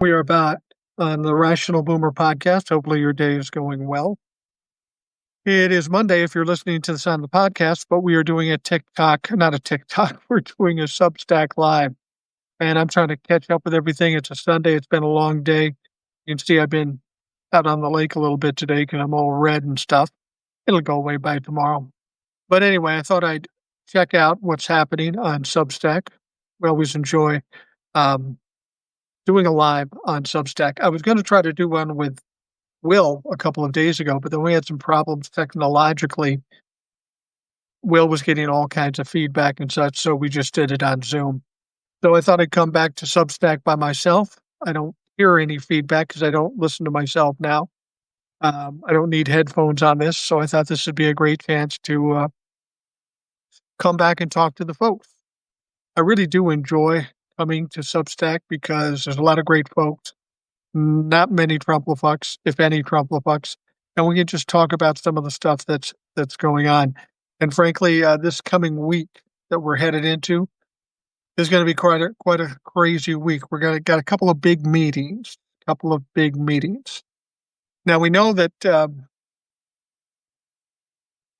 We are back on the Rational Boomer podcast. Hopefully, your day is going well. It is Monday if you're listening to this on the podcast, but we are doing a TikTok, not a TikTok, we're doing a Substack live. And I'm trying to catch up with everything. It's a Sunday. It's been a long day. You can see I've been out on the lake a little bit today because I'm all red and stuff. It'll go away by tomorrow. But anyway, I thought I'd check out what's happening on Substack. We always enjoy doing a live on Substack. I was going to try to do one with Will a couple of days ago, but then we had some problems technologically. Will was getting all kinds of feedback and such, so we just did it on Zoom. So I thought I'd come back to Substack by myself. I don't hear any feedback because I don't listen to myself now. I don't need headphones on this, so I thought this would be a great chance to come back and talk to the folks. I really do enjoy coming to Substack because there's a lot of great folks, not many Trumplefucks, if any Trumplefucks, and we can just talk about some of the stuff that's going on. And frankly, this coming week that we're headed into is going to be quite a crazy week. We're got a couple of big meetings. Now we know that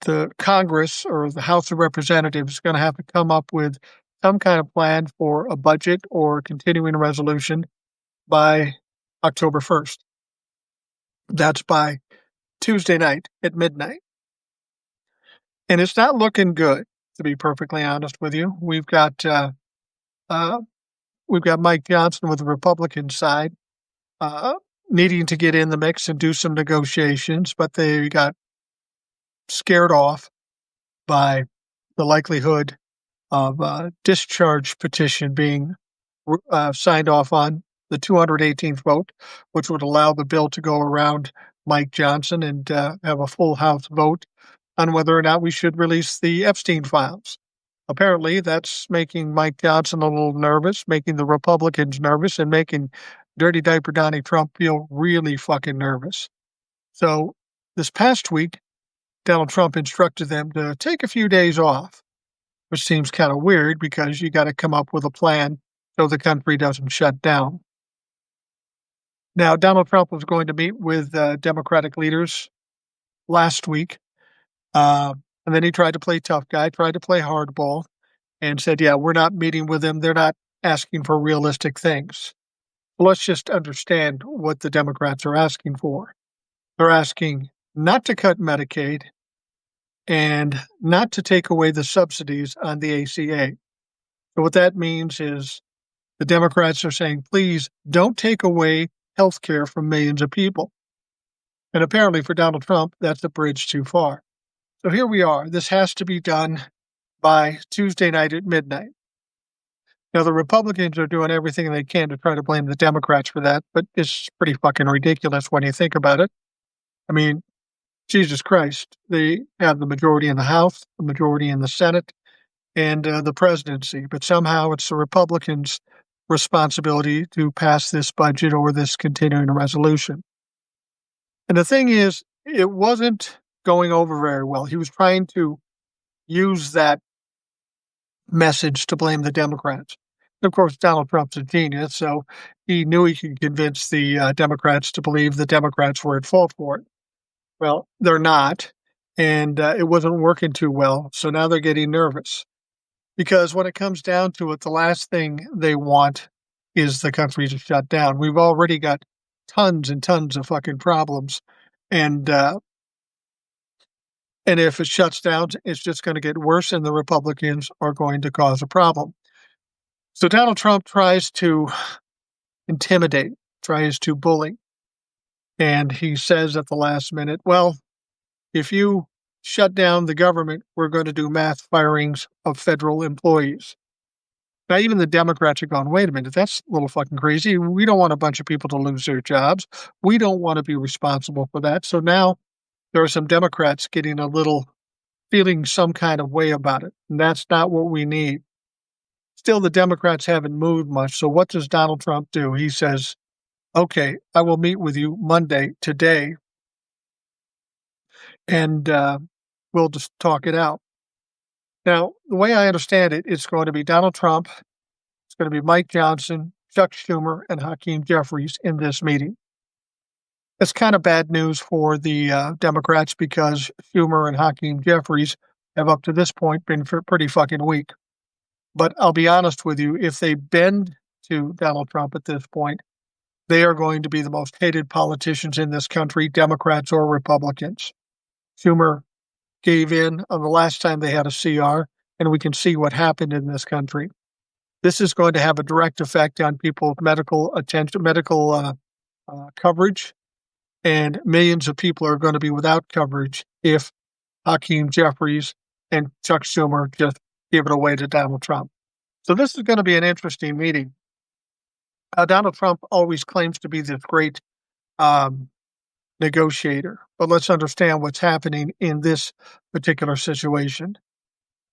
the Congress or the House of Representatives is going to have to come up with some kind of plan for a budget or continuing resolution by October 1st. That's by Tuesday night at midnight. And it's not looking good, to be perfectly honest with you. We've got Mike Johnson with the Republican side needing to get in the mix and do some negotiations, but they got scared off by the likelihood of a discharge petition being signed off on, the 218th vote, which would allow the bill to go around Mike Johnson and have a full House vote on whether or not we should release the Epstein files. Apparently, that's making Mike Johnson a little nervous, making the Republicans nervous, and making Dirty Diaper Donnie Trump feel really fucking nervous. So this past week, Donald Trump instructed them to take a few days off, which seems kind of weird because you got to come up with a plan so the country doesn't shut down. Now, Donald Trump was going to meet with Democratic leaders last week, and then he tried to play tough guy, tried to play hardball, and said, yeah, we're not meeting with them. They're not asking for realistic things. Well, let's just understand what the Democrats are asking for. They're asking not to cut Medicaid and not to take away the subsidies on the ACA. So what that means is the Democrats are saying, please don't take away health care from millions of people. And apparently for Donald Trump, that's a bridge too far. So here we are. This has to be done by Tuesday night at midnight. Now, the Republicans are doing everything they can to try to blame the Democrats for that, but it's pretty fucking ridiculous when you think about it. I mean, Jesus Christ, they have the majority in the House, the majority in the Senate, and the presidency, but somehow it's the Republicans' responsibility to pass this budget or this continuing resolution. And the thing is, it wasn't going over very well. He was trying to use that message to blame the Democrats. Of course, Donald Trump's a genius, so he knew he could convince the Democrats to believe the Democrats were at fault for it. Well, they're not, and it wasn't working too well, so now they're getting nervous. Because when it comes down to it, the last thing they want is the country to shut down. We've already got tons and tons of fucking problems, and if it shuts down, it's just going to get worse, and the Republicans are going to cause a problem. So Donald Trump tries to intimidate, tries to bully, and he says at the last minute, well, if you shut down the government, we're going to do mass firings of federal employees. Now, even the Democrats are going, wait a minute, that's a little fucking crazy. We don't want a bunch of people to lose their jobs. We don't want to be responsible for that. So now there are some Democrats getting a little, feeling some kind of way about it. And that's not what we need. Still, the Democrats haven't moved much. So what does Donald Trump do? He says, okay, I will meet with you Monday, today, and we'll just talk it out. Now, the way I understand it, it's going to be Donald Trump, it's going to be Mike Johnson, Chuck Schumer and Hakeem Jeffries in this meeting. It's kind of bad news for the Democrats because Schumer and Hakeem Jeffries have up to this point been pretty fucking weak. But I'll be honest with you, if they bend to Donald Trump at this point, they are going to be the most hated politicians in this country, Democrats or Republicans. Schumer gave in on the last time they had a CR, and we can see what happened in this country. This is going to have a direct effect on people's medical coverage, and millions of people are going to be without coverage if Hakeem Jeffries and Chuck Schumer just give it away to Donald Trump. So this is going to be an interesting meeting. Donald Trump always claims to be this great negotiator, but let's understand what's happening in this particular situation.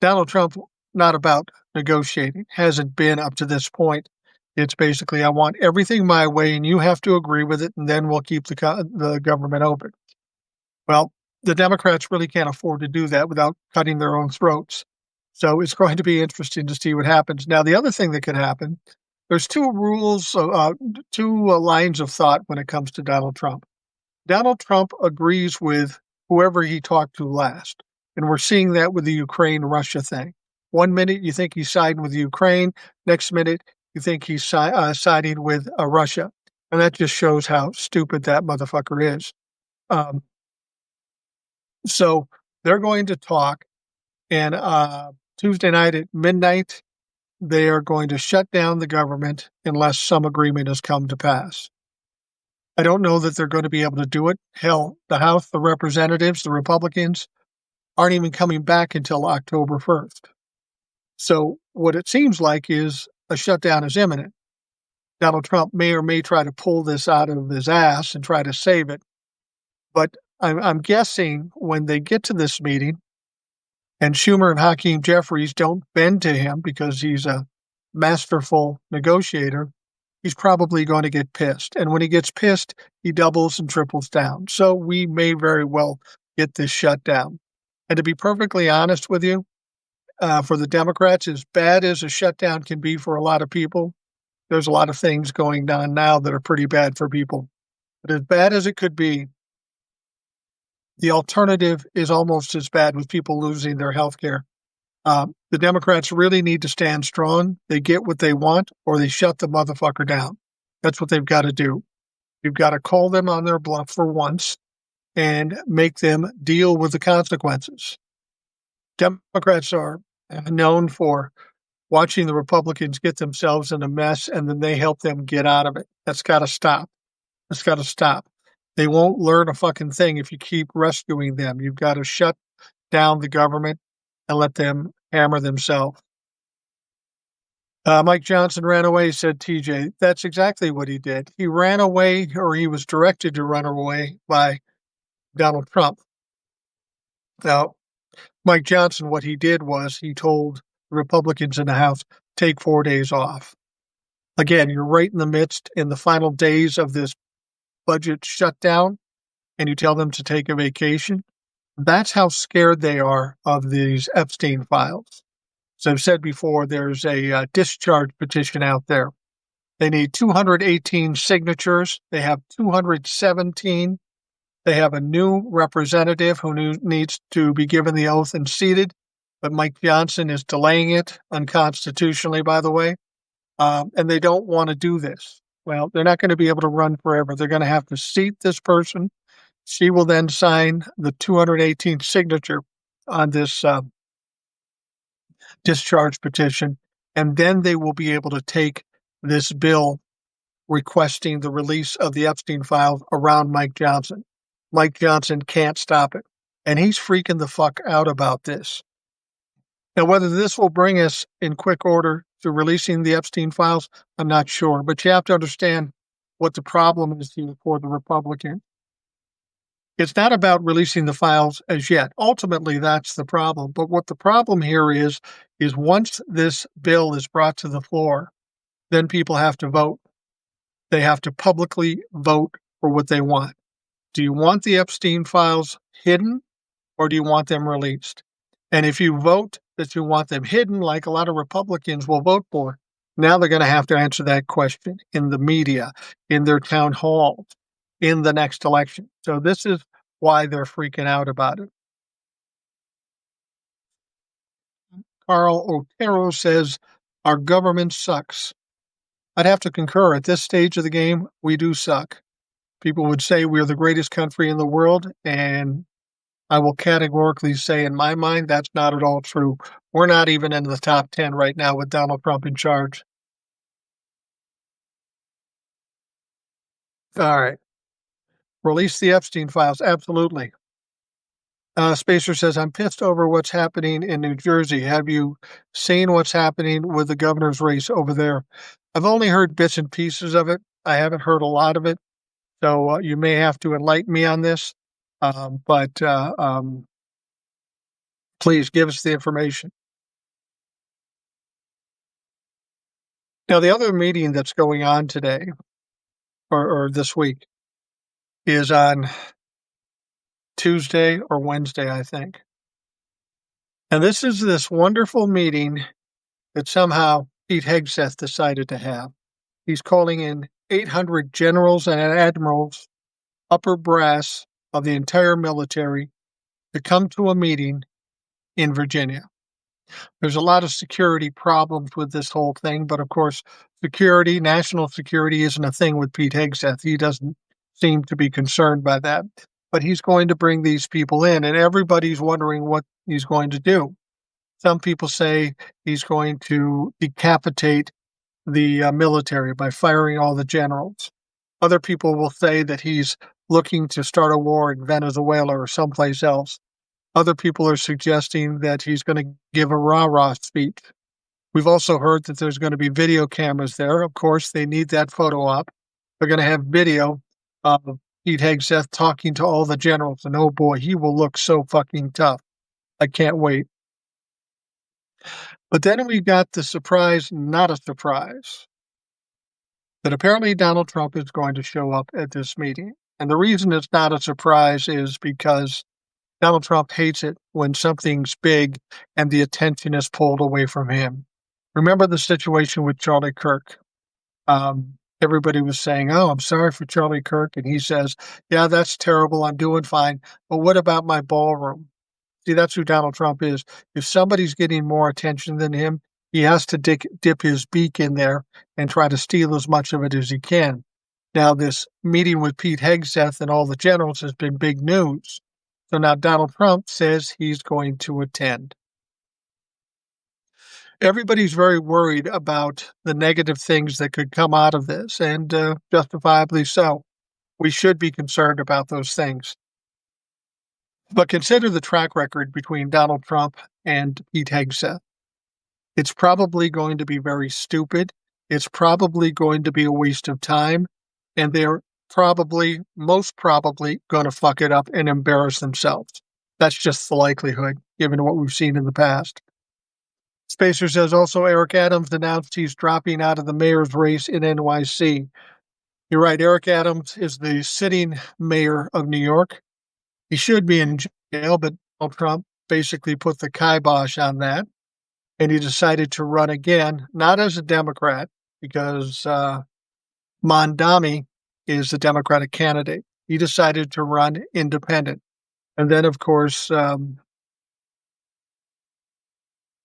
Donald Trump, not about negotiating, hasn't been up to this point. It's basically, I want everything my way, and you have to agree with it, and then we'll keep the government open. Well, the Democrats really can't afford to do that without cutting their own throats. So it's going to be interesting to see what happens. Now, the other thing that could happen, there's two lines of thought when it comes to Donald Trump. Donald Trump agrees with whoever he talked to last. And we're seeing that with the Ukraine-Russia thing. 1 minute you think he's siding with Ukraine. Next minute you think he's siding with Russia. And that just shows how stupid that motherfucker is. So they're going to talk. And Tuesday night at midnight, they are going to shut down the government unless some agreement has come to pass. I don't know that they're going to be able to do it. Hell, the House, the Representatives, the Republicans aren't even coming back until October 1st. So what it seems like is a shutdown is imminent. Donald Trump may or may try to pull this out of his ass and try to save it. But I'm guessing when they get to this meeting, and Schumer and Hakeem Jeffries don't bend to him because he's a masterful negotiator, he's probably going to get pissed. And when he gets pissed, he doubles and triples down. So we may very well get this shut down. And to be perfectly honest with you, for the Democrats, as bad as a shutdown can be for a lot of people, there's a lot of things going on now that are pretty bad for people. But as bad as it could be, the alternative is almost as bad with people losing their health care. The Democrats really need to stand strong. They get what they want, or they shut the motherfucker down. That's what they've got to do. You've got to call them on their bluff for once and make them deal with the consequences. Democrats are known for watching the Republicans get themselves in a mess, and then they help them get out of it. That's got to stop. That's got to stop. They won't learn a fucking thing if you keep rescuing them. You've got to shut down the government and let them hammer themselves. Mike Johnson ran away, said TJ. That's exactly what he did. He ran away, or he was directed to run away by Donald Trump. Now, Mike Johnson, what he did was he told the Republicans in the House, take 4 days off. Again, you're right in the midst, in the final days of this budget shutdown, and you tell them to take a vacation. That's how scared they are of these Epstein files. As I've said before, there's a discharge petition out there. They need 218 signatures. They have 217. They have a new representative who needs to be given the oath and seated, but Mike Johnson is delaying it unconstitutionally, by the way, and they don't want to do this. Well, they're not going to be able to run forever. They're going to have to seat this person. She will then sign the 218th signature on this discharge petition, and then they will be able to take this bill requesting the release of the Epstein files around Mike Johnson. Mike Johnson can't stop it, and he's freaking the fuck out about this. Now, whether this will bring us in quick order to releasing the Epstein files, I'm not sure, but you have to understand what the problem is here for the Republicans. It's not about releasing the files as yet. Ultimately, that's the problem. But what the problem here is once this bill is brought to the floor, then people have to vote. They have to publicly vote for what they want. Do you want the Epstein files hidden, or do you want them released? And if you vote that you want them hidden, like a lot of Republicans will vote for, Now they're gonna have to answer that question in the media, in their town halls, in the next election. So this is why they're freaking out about it. Carl Otero says, "Our government sucks." I'd have to concur. At this stage of the game, we do suck. People would say we're the greatest country in the world, and I will categorically say in my mind, that's not at all true. We're not even in the top 10 right now with Donald Trump in charge. All right. Release the Epstein files. Absolutely. Spacer says, I'm pissed over what's happening in New Jersey. Have you seen what's happening with the governor's race over there? I've only heard bits and pieces of it. I haven't heard a lot of it. So you may have to enlighten me on this. But please give us the information. Now, the other meeting that's going on today or this week is on Tuesday or Wednesday, I think. And this is this wonderful meeting that somehow Pete Hegseth decided to have. He's calling in 800 generals and admirals, upper brass of the entire military, to come to a meeting in Virginia. There's a lot of security problems with this whole thing, but of course, security, national security isn't a thing with Pete Hegseth. He doesn't seem to be concerned by that. But he's going to bring these people in, and everybody's wondering what he's going to do. Some people say he's going to decapitate the military by firing all the generals. Other people will say that he's looking to start a war in Venezuela or someplace else. Other people are suggesting that he's going to give a rah-rah speech. We've also heard that there's going to be video cameras there. Of course, they need that photo op. They're going to have video of Pete Hegseth talking to all the generals, and oh boy, he will look so fucking tough. I can't wait. But then we got the surprise, not a surprise, that apparently Donald Trump is going to show up at this meeting. And the reason it's not a surprise is because Donald Trump hates it when something's big and the attention is pulled away from him. Remember the situation with Charlie Kirk? Everybody was saying, oh, I'm sorry for Charlie Kirk. And he says, yeah, that's terrible. I'm doing fine. But what about my ballroom? See, that's who Donald Trump is. If somebody's getting more attention than him, he has to dip his beak in there and try to steal as much of it as he can. Now, this meeting with Pete Hegseth and all the generals has been big news. So now Donald Trump says he's going to attend. Everybody's very worried about the negative things that could come out of this, and justifiably so. We should be concerned about those things. But consider the track record between Donald Trump and Pete Hegseth. It's probably going to be very stupid. It's probably going to be a waste of time, and they're most probably going to fuck it up and embarrass themselves. That's just the likelihood, given what we've seen in the past. Spacer says also Eric Adams announced he's dropping out of the mayor's race in NYC. You're right, Eric Adams is the sitting mayor of New York. He should be in jail, but Donald Trump basically put the kibosh on that, and he decided to run again, not as a Democrat, because Mondami is the Democratic candidate. He decided to run independent. And then, of course,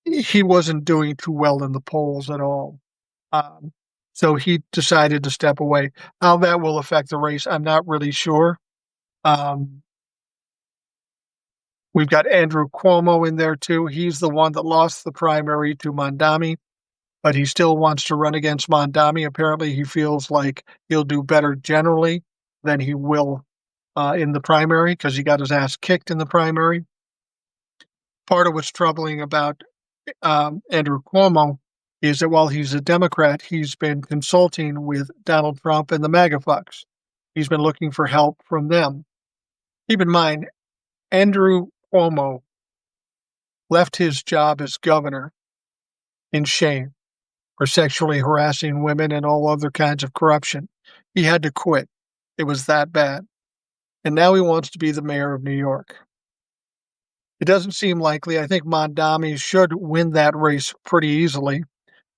he wasn't doing too well in the polls at all. So he decided to step away. How that will affect the race, I'm not really sure. We've got Andrew Cuomo in there, too. He's the one that lost the primary to Mondami, but he still wants to run against Mondami. Apparently, he feels like he'll do better generally than he will in the primary because he got his ass kicked in the primary. Part of what's troubling about Andrew Cuomo is that while he's a Democrat, he's been consulting with Donald Trump and the MAGA fucks. He's been looking for help from them. Keep in mind, Andrew Cuomo left his job as governor in shame for sexually harassing women and all other kinds of corruption. He had to quit. It was that bad. And now he wants to be the mayor of New York. It doesn't seem likely. I think Mondami should win that race pretty easily.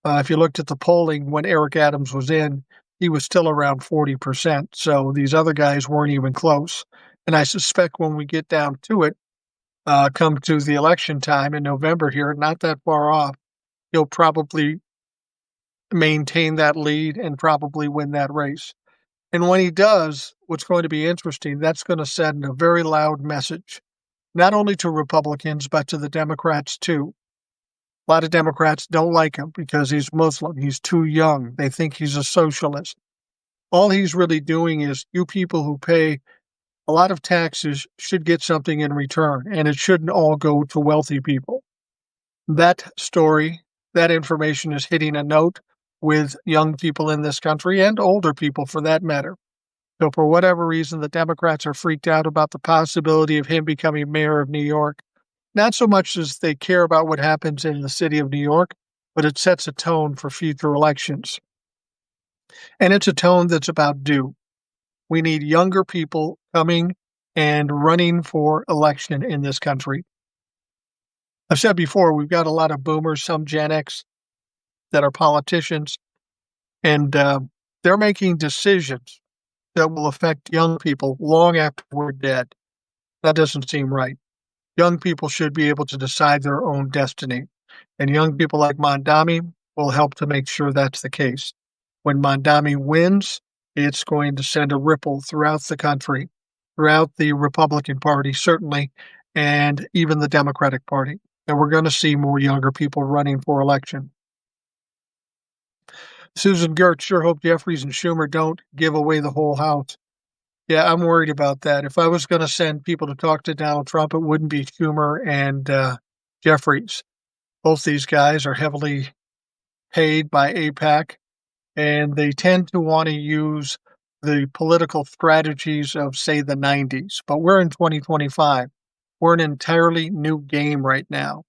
If you looked at the polling when Eric Adams was in, he was still around 40%. So these other guys weren't even close. And I suspect when we get down to it, come to the election time in November here, not that far off, he'll probably maintain that lead and probably win that race. And when he does, what's going to be interesting, that's going to send a very loud message, not only to Republicans, but to the Democrats too. A lot of Democrats don't like him because he's Muslim. He's too young. They think he's a socialist. All he's really doing is you people who pay a lot of taxes should get something in return, and it shouldn't all go to wealthy people. That story, that information is hitting a note with young people in this country and older people for that matter. So for whatever reason, the Democrats are freaked out about the possibility of him becoming mayor of New York. Not so much as they care about what happens in the city of New York, but it sets a tone for future elections. And it's a tone that's about due. We need younger people coming and running for election in this country. I've said before, we've got a lot of boomers, some Gen X that are politicians, and they're making decisions that will affect young people long after we're dead. That doesn't seem right. Young people should be able to decide their own destiny, and young people like Mondami will help to make sure that's the case. When Mondami wins, it's going to send a ripple throughout the country, throughout the Republican Party, certainly, and even the Democratic Party. And we're going to see more younger people running for election. Susan Gertz, sure hope Jeffries and Schumer don't give away the whole house. Yeah, I'm worried about that. If I was going to send people to talk to Donald Trump, it wouldn't be Schumer and Jeffries. Both these guys are heavily paid by AIPAC, and they tend to want to use the political strategies of, say, the 90s. But we're in 2025. We're an entirely new game right now,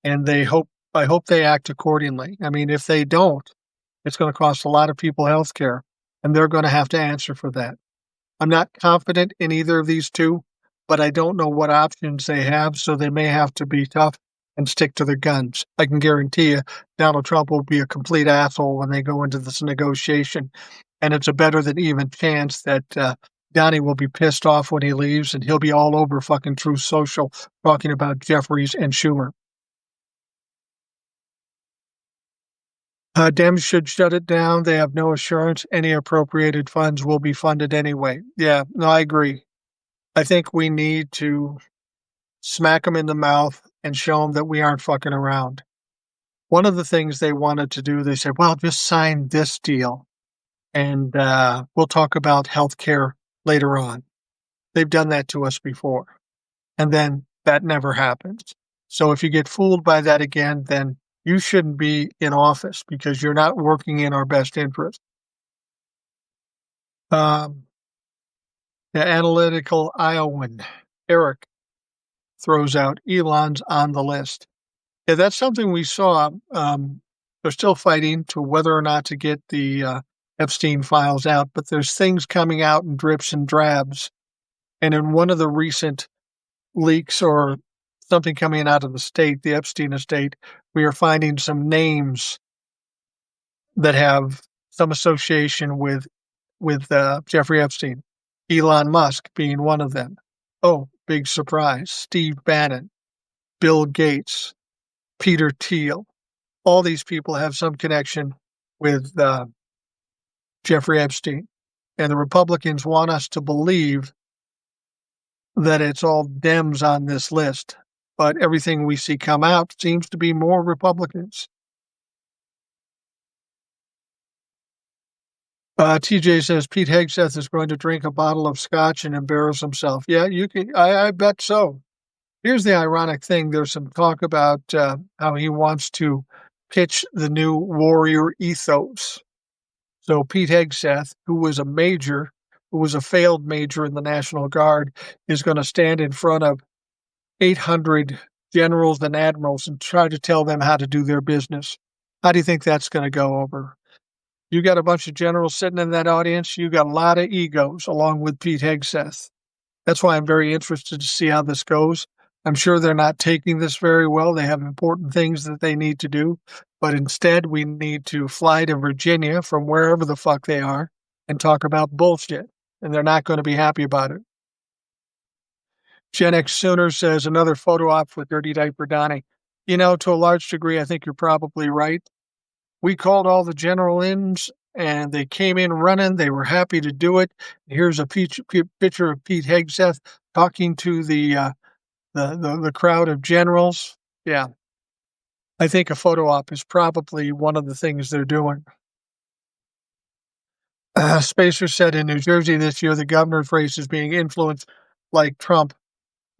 and I hope they act accordingly. I mean, if they don't, it's going to cost a lot of people health care, and they're going to have to answer for that. I'm not confident in either of these two, but I don't know what options they have, so they may have to be tough and stick to their guns. I can guarantee you Donald Trump will be a complete asshole when they go into this negotiation, and it's a better than even chance that Donnie will be pissed off when he leaves, and he'll be all over fucking Truth Social talking about Jeffries and Schumer. Dems should shut it down. They have no assurance any appropriated funds will be funded anyway. Yeah, no, I agree. I think we need to smack them in the mouth and show them that we aren't fucking around. One of the things they wanted to do, they said, well, just sign this deal and we'll talk about health care later on. They've done that to us before. And then that never happens. So if you get fooled by that again, then you shouldn't be in office because you're not working in our best interest. The analytical Iowan, Eric, throws out Elon's on the list. Yeah, that's something we saw. They're still fighting to whether or not to get the Epstein files out, but there's things coming out in drips and drabs. And in one of the recent leaks or something coming out of the state, the Epstein estate, we are finding some names that have some association with Jeffrey Epstein, Elon Musk being one of them. Oh, big surprise. Steve Bannon, Bill Gates, Peter Thiel. All these people have some connection with Jeffrey Epstein. And the Republicans want us to believe that it's all Dems on this list. But everything we see come out seems to be more Republicans. TJ says Pete Hegseth is going to drink a bottle of scotch and embarrass himself. Yeah, you can. I bet so. Here's the ironic thing. There's some talk about how he wants to pitch the new warrior ethos. So Pete Hegseth, who was a failed major in the National Guard, is going to stand in front of 800 generals and admirals and try to tell them how to do their business. How do you think that's going to go over? You got a bunch of generals sitting in that audience. You got a lot of egos along with Pete Hegseth. That's why I'm very interested to see how this goes. I'm sure they're not taking this very well. They have important things that they need to do. But instead, we need to fly to Virginia from wherever the fuck they are and talk about bullshit, and they're not gonna be happy about it. Gen X Sooner says, "Another photo op with Dirty Diaper Donnie." To a large degree, I think you're probably right. We called all the general ins, and they came in running. They were happy to do it. Here's a picture of Pete Hegseth talking to the crowd of generals. Yeah, I think a photo op is probably one of the things they're doing. Spacer said in New Jersey this year, the governor's race is being influenced like Trump.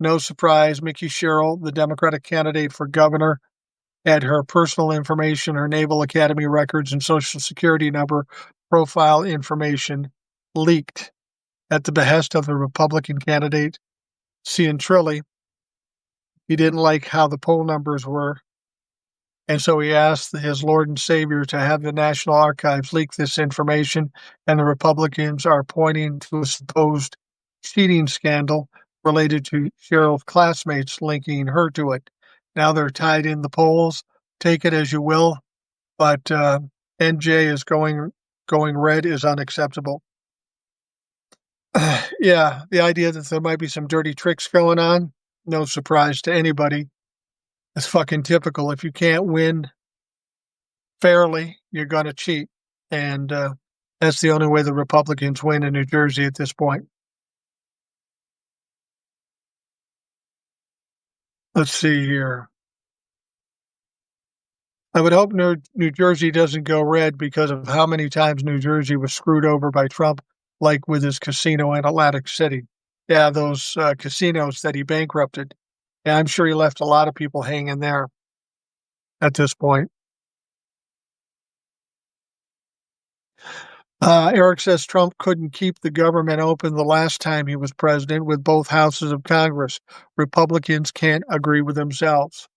No surprise, Mickey Sherrill, the Democratic candidate for governor, had her personal information, her Naval Academy records, and Social Security number profile information leaked at the behest of the Republican candidate, Ciantrilli. He didn't like how the poll numbers were, and so he asked his Lord and Savior to have the National Archives leak this information, and the Republicans are pointing to a supposed cheating scandal related to Cheryl's classmates linking her to it. Now they're tied in the polls. Take it as you will, but NJ is going red is unacceptable. Yeah, the idea that there might be some dirty tricks going on, no surprise to anybody. It's fucking typical. If you can't win fairly, you're going to cheat. And that's the only way the Republicans win in New Jersey at this point. Let's see here. I would hope New Jersey doesn't go red because of how many times New Jersey was screwed over by Trump, like with his casino in Atlantic City. Yeah, those casinos that he bankrupted. Yeah, I'm sure he left a lot of people hanging there at this point. Eric says Trump couldn't keep the government open the last time he was president with both houses of Congress. Republicans can't agree with themselves.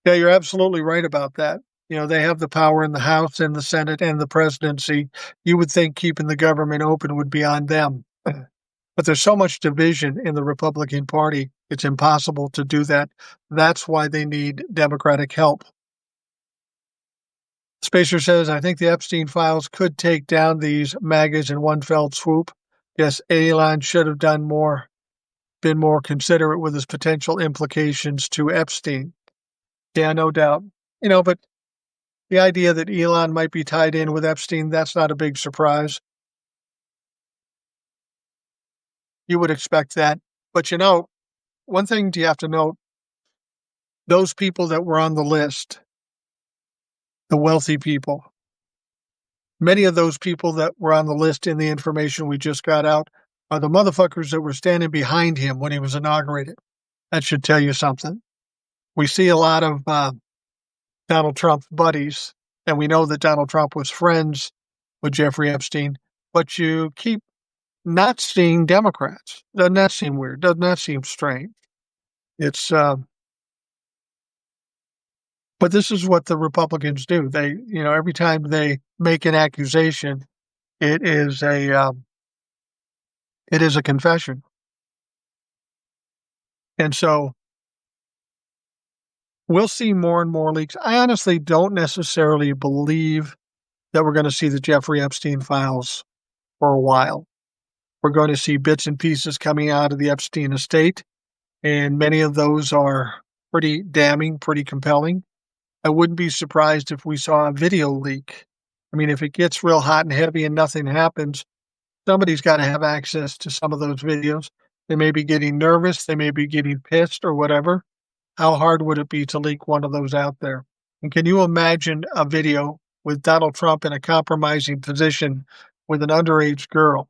Yeah, you're absolutely right about that. They have the power in the House and the Senate and the presidency. You would think keeping the government open would be on them. But there's so much division in the Republican Party, it's impossible to do that. That's why they need Democratic help. Spacer says, I think the Epstein files could take down these MAGAs in one fell swoop. Yes, Elon should have been more considerate with his potential implications to Epstein. Yeah, no doubt. But the idea that Elon might be tied in with Epstein, that's not a big surprise. You would expect that. But one thing you have to note, those people that were on the list, the wealthy people, many of those people that were on the list in the information we just got out are the motherfuckers that were standing behind him when he was inaugurated. That should tell you something. We see a lot of Donald Trump's buddies, and we know that Donald Trump was friends with Jeffrey Epstein, but you keep not seeing Democrats. Doesn't that seem weird? Doesn't that seem strange? It's, but this is what the Republicans do. They, every time they make an accusation, it is a confession. And so we'll see more and more leaks. I honestly don't necessarily believe that we're going to see the Jeffrey Epstein files for a while. We're going to see bits and pieces coming out of the Epstein estate, and many of those are pretty damning, pretty compelling. I wouldn't be surprised if we saw a video leak. I mean, if it gets real hot and heavy and nothing happens, somebody's got to have access to some of those videos. They may be getting nervous, they may be getting pissed or whatever. How hard would it be to leak one of those out there? And can you imagine a video with Donald Trump in a compromising position with an underage girl?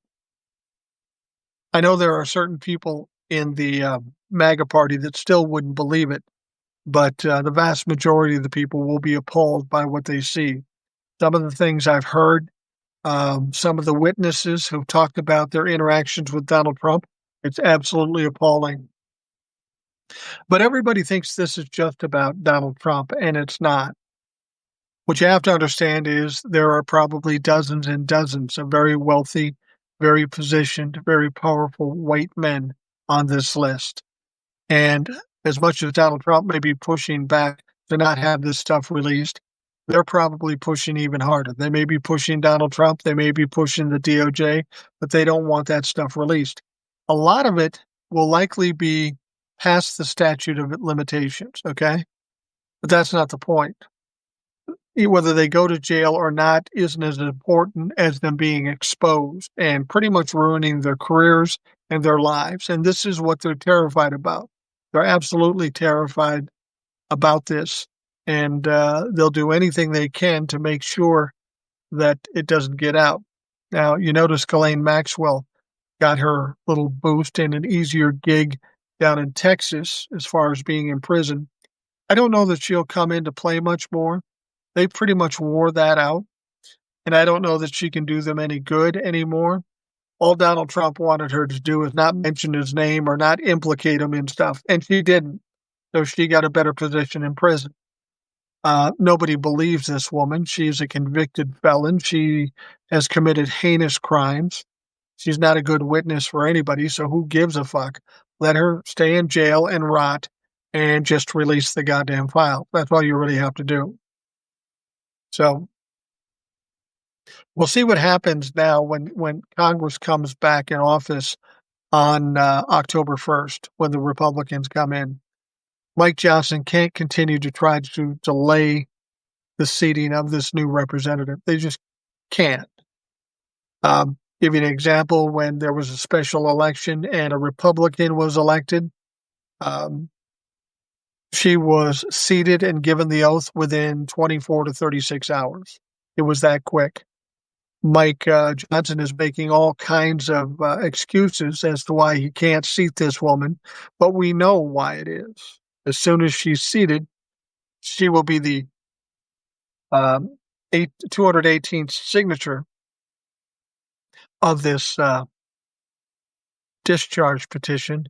I know there are certain people in the MAGA party that still wouldn't believe it, but the vast majority of the people will be appalled by what they see. Some of the things I've heard, some of the witnesses who've talked about their interactions with Donald Trump, it's absolutely appalling. But everybody thinks this is just about Donald Trump, and it's not. What you have to understand is there are probably dozens and dozens of very wealthy, very positioned, very powerful white men on this list. And as much as Donald Trump may be pushing back to not have this stuff released, they're probably pushing even harder. They may be pushing Donald Trump, they may be pushing the DOJ, but they don't want that stuff released. A lot of it will likely be past the statute of limitations, okay? But that's not the point. Whether they go to jail or not isn't as important as them being exposed and pretty much ruining their careers and their lives. And this is what they're terrified about. They're absolutely terrified about this. And they'll do anything they can to make sure that it doesn't get out. Now, you notice Ghislaine Maxwell got her little boost and an easier gig down in Texas as far as being in prison. I don't know that she'll come into play much more. They pretty much wore that out, and I don't know that she can do them any good anymore. All Donald Trump wanted her to do is not mention his name or not implicate him in stuff, and she didn't. So she got a better position in prison. Nobody believes this woman. She's a convicted felon. She has committed heinous crimes. She's not a good witness for anybody, so who gives a fuck? Let her stay in jail and rot and just release the goddamn file. That's all you really have to do. So we'll see what happens now when Congress comes back in office on October 1st, when the Republicans come in. Mike Johnson can't continue to try to delay the seating of this new representative. They just can't. Give you an example, when there was a special election and a Republican was elected, she was seated and given the oath within 24 to 36 hours. It was that quick. Mike Johnson is making all kinds of excuses as to why he can't seat this woman, but we know why it is. As soon as she's seated, she will be the 218th signature of this discharge petition,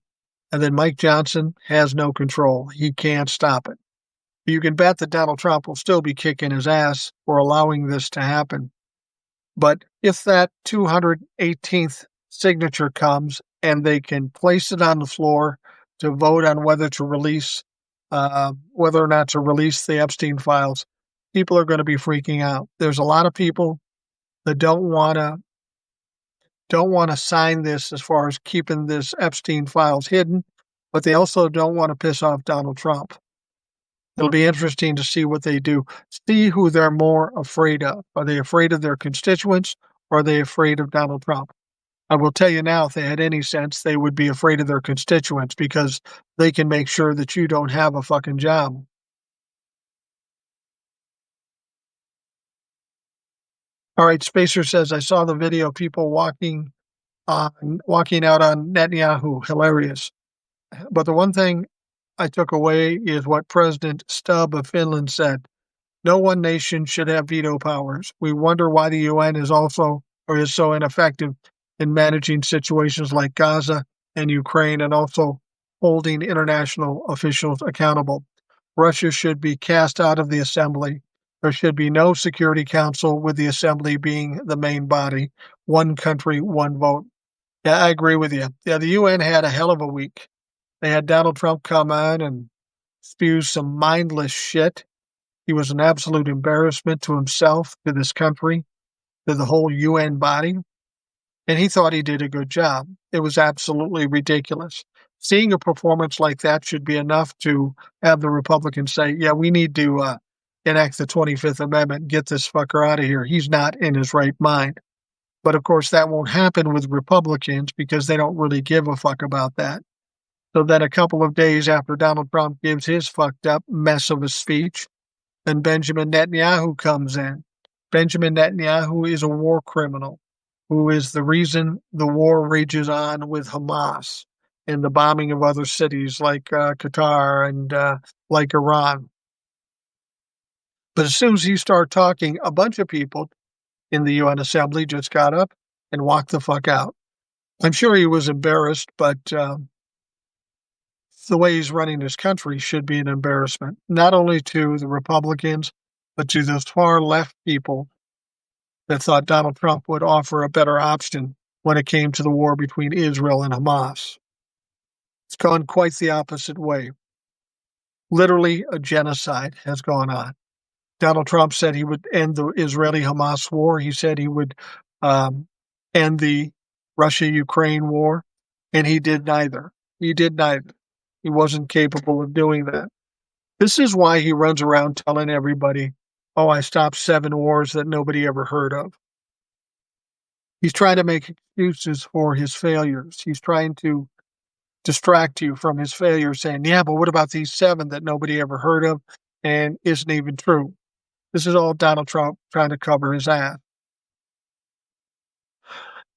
and then Mike Johnson has no control. He can't stop it. You can bet that Donald Trump will still be kicking his ass for allowing this to happen. But if that 218th signature comes and they can place it on the floor to vote on whether or not to release the Epstein files, people are going to be freaking out. There's a lot of people that don't want to sign this as far as keeping this Epstein files hidden, but they also don't want to piss off Donald Trump. It'll be interesting to see what they do. See who they're more afraid of. Are they afraid of their constituents, or are they afraid of Donald Trump? I will tell you now, if they had any sense, they would be afraid of their constituents, because they can make sure that you don't have a fucking job. All right, Spacer says, I saw the video of people walking out on Netanyahu. Hilarious. But the one thing I took away is what President Stubb of Finland said. No one nation should have veto powers. We wonder why the UN is so ineffective in managing situations like Gaza and Ukraine, and also holding international officials accountable. Russia should be cast out of the assembly. There should be no Security Council, with the assembly being the main body. One country, one vote. Yeah, I agree with you. Yeah, the UN had a hell of a week. They had Donald Trump come on and spew some mindless shit. He was an absolute embarrassment to himself, to this country, to the whole UN body. And he thought he did a good job. It was absolutely ridiculous. Seeing a performance like that should be enough to have the Republicans say, yeah, we need to enact the 25th Amendment and get this fucker out of here. He's not in his right mind. But of course, that won't happen with Republicans, because they don't really give a fuck about that. So then a couple of days after Donald Trump gives his fucked up mess of a speech, then Benjamin Netanyahu comes in. Benjamin Netanyahu is a war criminal who is the reason the war rages on with Hamas and the bombing of other cities like Qatar and like Iran. But as soon as he started talking, a bunch of people in the UN Assembly just got up and walked the fuck out. I'm sure he was embarrassed, but the way he's running his country should be an embarrassment, not only to the Republicans, but to those far left people that thought Donald Trump would offer a better option when it came to the war between Israel and Hamas. It's gone quite the opposite way. Literally, a genocide has gone on. Donald Trump said he would end the Israeli-Hamas war. He said he would end the Russia-Ukraine war, and he did neither. He did neither. He wasn't capable of doing that. This is why he runs around telling everybody, oh, I stopped 7 wars that nobody ever heard of. He's trying to make excuses for his failures. He's trying to distract you from his failures, saying, yeah, but what about these 7 that nobody ever heard of and isn't even true? This is all Donald Trump trying to cover his ass.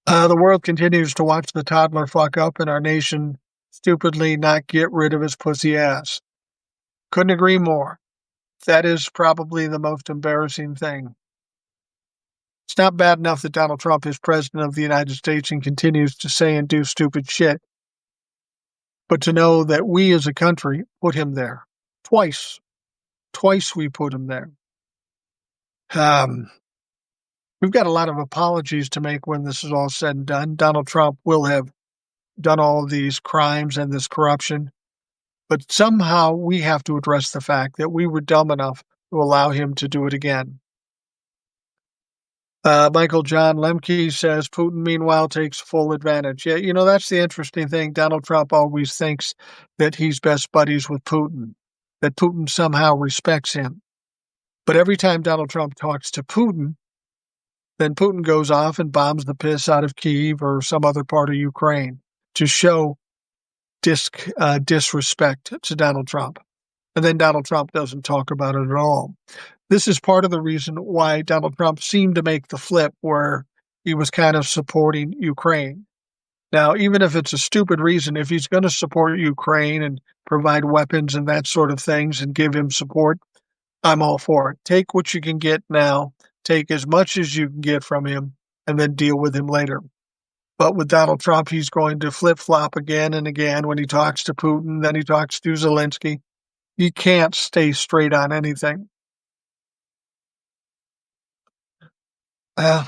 The world continues to watch the toddler fuck up and our nation stupidly not get rid of his pussy ass. Couldn't agree more. That is probably the most embarrassing thing. It's not bad enough that Donald Trump is president of the United States and continues to say and do stupid shit. But to know that we as a country put him there. Twice. Twice we put him there. We've got a lot of apologies to make when this is all said and done. Donald Trump will have done all of these crimes and this corruption, but somehow we have to address the fact that we were dumb enough to allow him to do it again. Michael John Lemke says Putin, meanwhile, takes full advantage. Yeah, you know, that's the interesting thing. Donald Trump always thinks that he's best buddies with Putin, that Putin somehow respects him. But every time Donald Trump talks to Putin, then Putin goes off and bombs the piss out of Kyiv or some other part of Ukraine to show disrespect to Donald Trump. And then Donald Trump doesn't talk about it at all. This is part of the reason why Donald Trump seemed to make the flip where he was kind of supporting Ukraine. Now, even if it's a stupid reason, if he's going to support Ukraine and provide weapons and that sort of things and give him support, I'm all for it. Take what you can get now. Take as much as you can get from him and then deal with him later. But with Donald Trump, he's going to flip-flop again and again when he talks to Putin, then he talks to Zelensky. He can't stay straight on anything.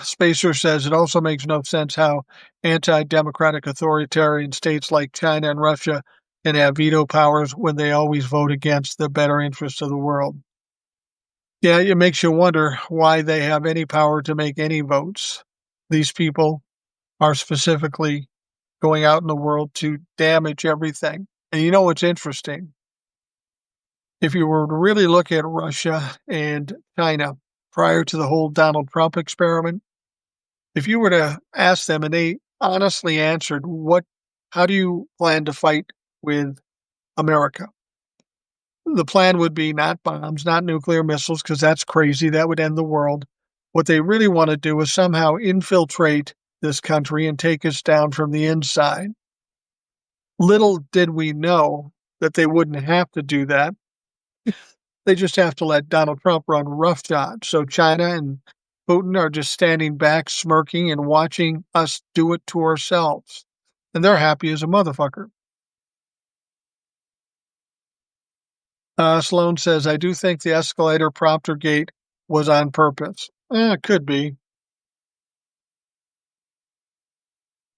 Spacer says it also makes no sense how anti-democratic authoritarian states like China and Russia can have veto powers when they always vote against the better interests of the world. Yeah, it makes you wonder why they have any power to make any votes. These people are specifically going out in the world to damage everything. And you know what's interesting? If you were to really look at Russia and China prior to the whole Donald Trump experiment, if you were to ask them and they honestly answered, how do you plan to fight with America? The plan would be not bombs, not nuclear missiles, because that's crazy. That would end the world. What they really want to do is somehow infiltrate this country and take us down from the inside. Little did we know that they wouldn't have to do that. They just have to let Donald Trump run roughshod. So China and Putin are just standing back, smirking, and watching us do it to ourselves. And they're happy as a motherfucker. Sloan says, I do think the escalator prompter gate was on purpose. It could be.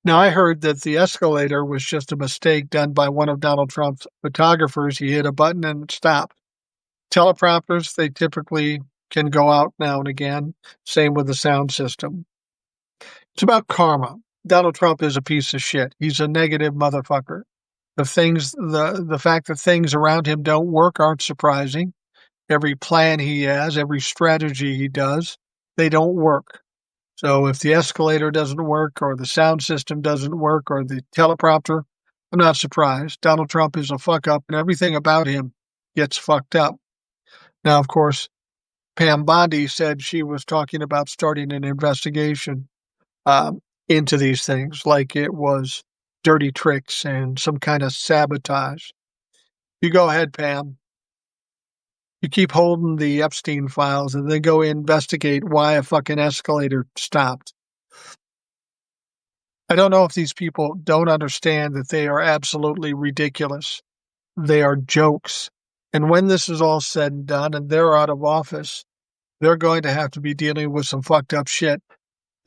Now, I heard that the escalator was just a mistake done by one of Donald Trump's photographers. He hit a button and it stopped. Teleprompters, they typically can go out now and again. Same with the sound system. It's about karma. Donald Trump is a piece of shit. He's a negative motherfucker. The fact that things around him don't work aren't surprising. Every plan he has, every strategy he does, they don't work. So if the escalator doesn't work or the sound system doesn't work or the teleprompter, I'm not surprised. Donald Trump is a fuck up and everything about him gets fucked up. Now, of course, Pam Bondi said she was talking about starting an investigation into these things like it was dirty tricks and some kind of sabotage. You go ahead, Pam. You keep holding the Epstein files and then go investigate why a fucking escalator stopped. I don't know if these people don't understand that they are absolutely ridiculous. They are jokes. And when this is all said and done and they're out of office, they're going to have to be dealing with some fucked up shit.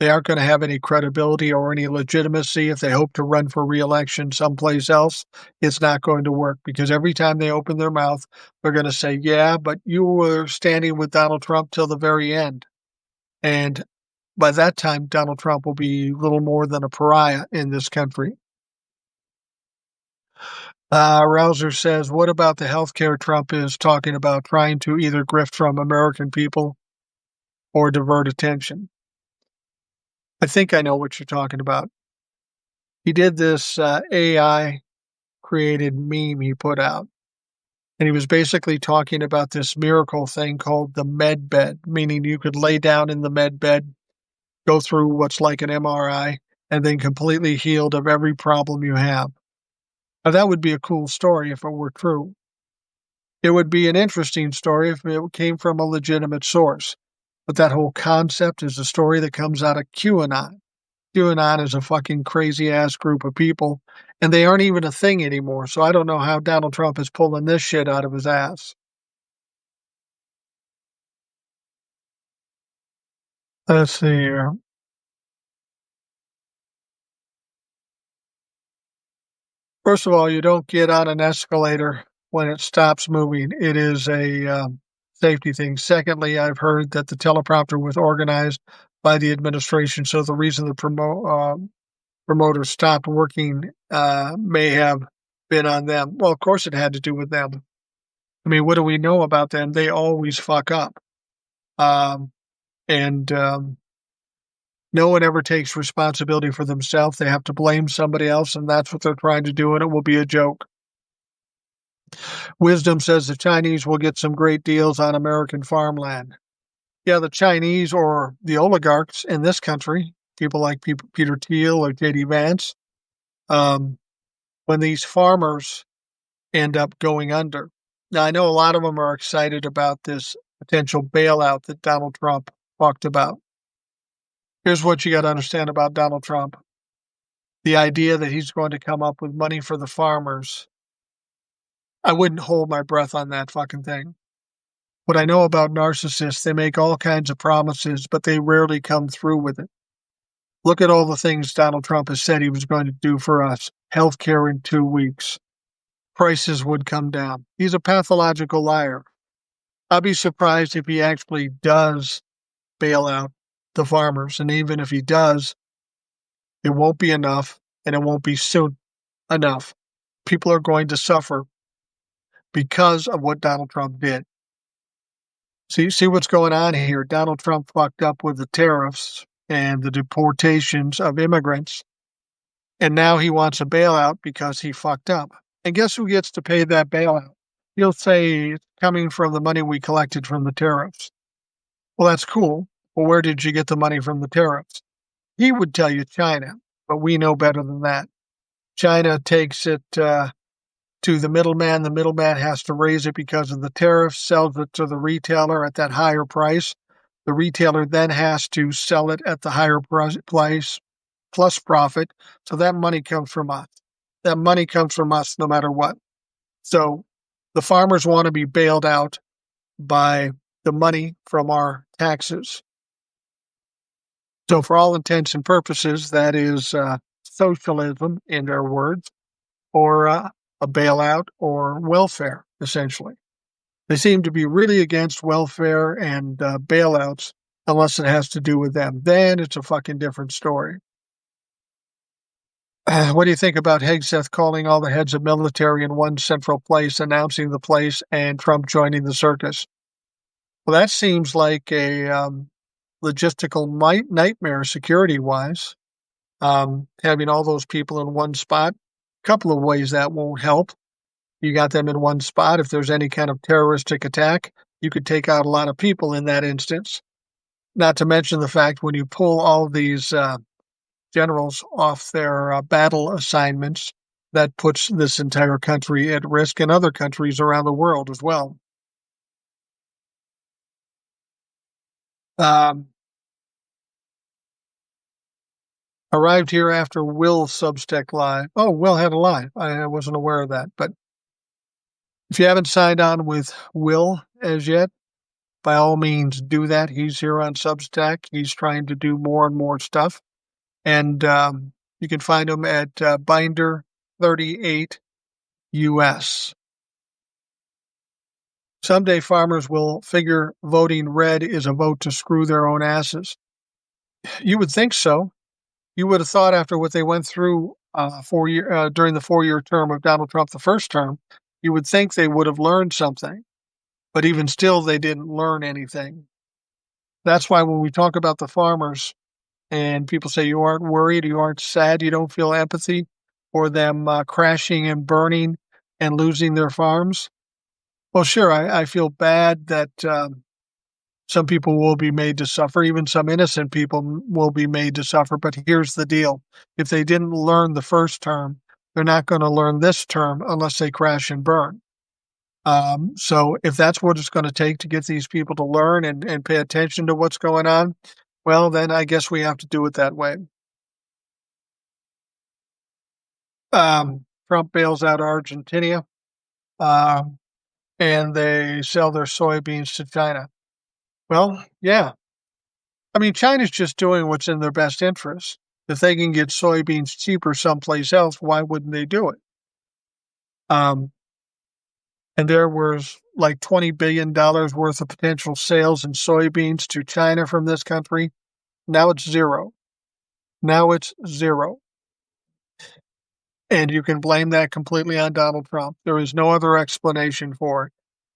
They aren't gonna have any credibility or any legitimacy if they hope to run for re-election someplace else. It's not going to work because every time they open their mouth, they're gonna say, "Yeah, but you were standing with Donald Trump till the very end." And by that time, Donald Trump will be little more than a pariah in this country. Rouser says, "What about the healthcare Trump is talking about, trying to either grift from American people or divert attention?" I think I know what you're talking about. He did this AI created meme he put out, and he was basically talking about this miracle thing called the med bed, meaning you could lay down in the med bed, go through what's like an MRI, and then completely healed of every problem you have. Now, that would be a cool story if it were true. It would be an interesting story if it came from a legitimate source. But that whole concept is a story that comes out of QAnon. QAnon is a fucking crazy ass group of people, and they aren't even a thing anymore. So I don't know how Donald Trump is pulling this shit out of his ass. Let's see here. First of all, you don't get on an escalator when it stops moving. It is a safety thing. Secondly, I've heard that the teleprompter was organized by the administration, so the reason the promoter stopped working may have been on them. Well, of course, it had to do with them. I mean, what do we know about them? They always fuck up, and no one ever takes responsibility for themselves. They have to blame somebody else, and that's what they're trying to do, and it will be a joke. Wisdom says the Chinese will get some great deals on American farmland. Yeah, the Chinese or the oligarchs in this country, people like Peter Thiel or J.D. Vance, when these farmers end up going under. Now, I know a lot of them are excited about this potential bailout that Donald Trump talked about. Here's what you got to understand about Donald Trump. The idea that he's going to come up with money for the farmers, I wouldn't hold my breath on that fucking thing. What I know about narcissists, they make all kinds of promises, but they rarely come through with it. Look at all the things Donald Trump has said he was going to do for us. Healthcare in 2 weeks. Prices would come down. He's a pathological liar. I'll be surprised if he actually does bail out the farmers. And even if he does, it won't be enough, and it won't be soon enough. People are going to suffer because of what Donald Trump did. See what's going on here. Donald Trump fucked up with the tariffs and the deportations of immigrants, and now he wants a bailout because he fucked up. And guess who gets to pay that bailout? He'll say it's coming from the money we collected from the tariffs. Well, that's cool. Well, where did you get the money from the tariffs? He would tell you China, but we know better than that. China takes it to the middleman. The middleman has to raise it because of the tariffs, sells it to the retailer at that higher price. The retailer then has to sell it at the higher price plus profit. So that money comes from us. That money comes from us no matter what. So the farmers want to be bailed out by the money from our taxes. So for all intents and purposes, that is socialism in their words, or a bailout or welfare, essentially. They seem to be really against welfare and bailouts unless it has to do with them. Then it's a fucking different story. What do you think about Hegseth calling all the heads of military in one central place, announcing the place, and Trump joining the circus? Well, that seems like a logistical nightmare security-wise. Having all those people in one spot, a couple of ways that won't help. You got them in one spot. If there's any kind of terroristic attack, you could take out a lot of people in that instance. Not to mention the fact when you pull all these generals off their battle assignments, that puts this entire country at risk and other countries around the world as well. Arrived here after Will's Substack Live. Oh, Will had a live. I wasn't aware of that. But if you haven't signed on with Will as yet, by all means do that. He's here on Substack. He's trying to do more and more stuff. And you can find him at Binder 38 US. Someday farmers will figure voting red is a vote to screw their own asses. You would think so. You would have thought after what they went through during the 4-year term of Donald Trump, the first term, you would think they would have learned something. But even still, they didn't learn anything. That's why when we talk about the farmers and people say you aren't worried, you aren't sad, you don't feel empathy for them crashing and burning and losing their farms. Well, sure, I feel bad that some people will be made to suffer. Even some innocent people will be made to suffer. But here's the deal. If they didn't learn the first term, they're not going to learn this term unless they crash and burn. So if that's what it's going to take to get these people to learn and pay attention to what's going on, well, then I guess we have to do it that way. Trump bails out Argentina, and they sell their soybeans to China. Well, yeah. I mean, China's just doing what's in their best interest. If they can get soybeans cheaper someplace else, why wouldn't they do it? And there was like $20 billion worth of potential sales in soybeans to China from this country. Now it's zero. And you can blame that completely on Donald Trump. There is no other explanation for it.